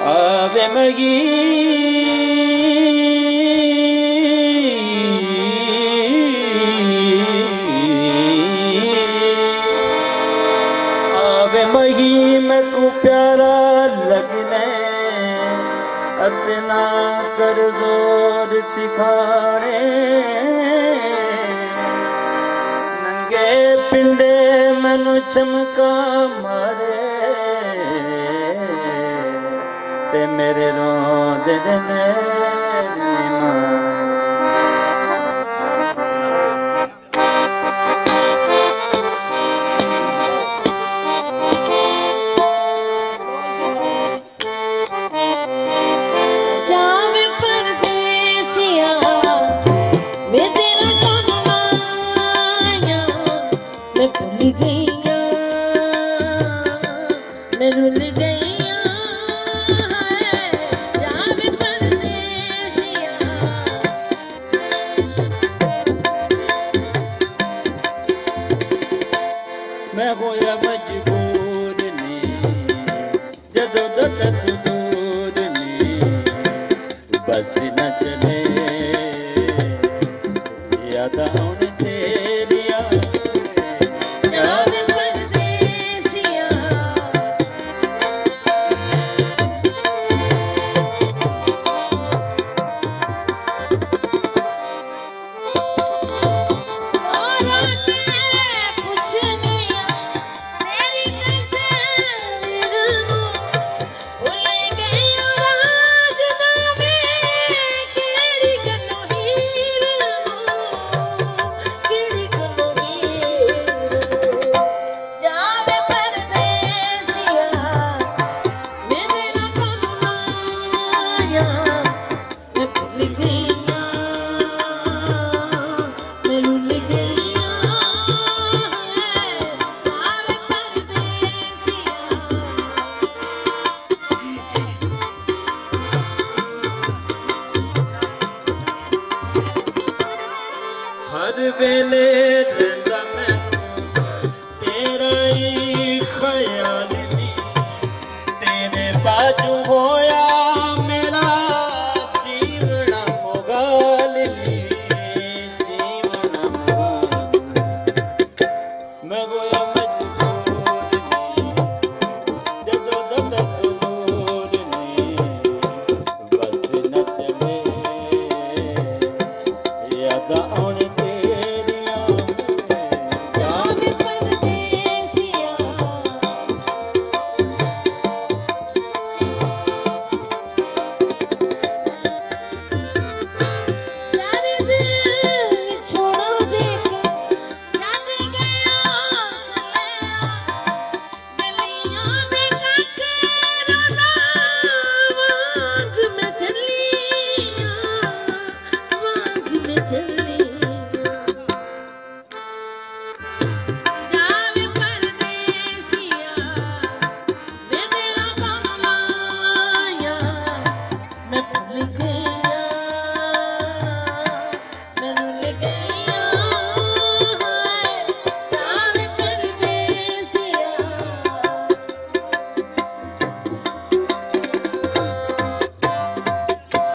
ਆਵੇ ਮਗੀ ਆਵੇ ਮਗੀ ਮੈਕੂ ਪਿਆਰਾ ਲੱਗਦਾ ਅਤਨਾ ਕਰ ਜ਼ੋਰ ਤਿਖਾਰੇ ਨੰਗੇ ਪਿੰਡੇ ਮੈਨੂੰ ਚਮਕਾ ਮਾਰੇ ਤੇ ਮੇਰੇ ਰੋਂਦੇ ਦੇ मैं होया मजबूर ने जदों दत दूर ने बस न चले याद आउण तेरिया जान परदेसिया हर वेले रंदा मैनू तेरा ही ख्याल नी तेरे बाजू होया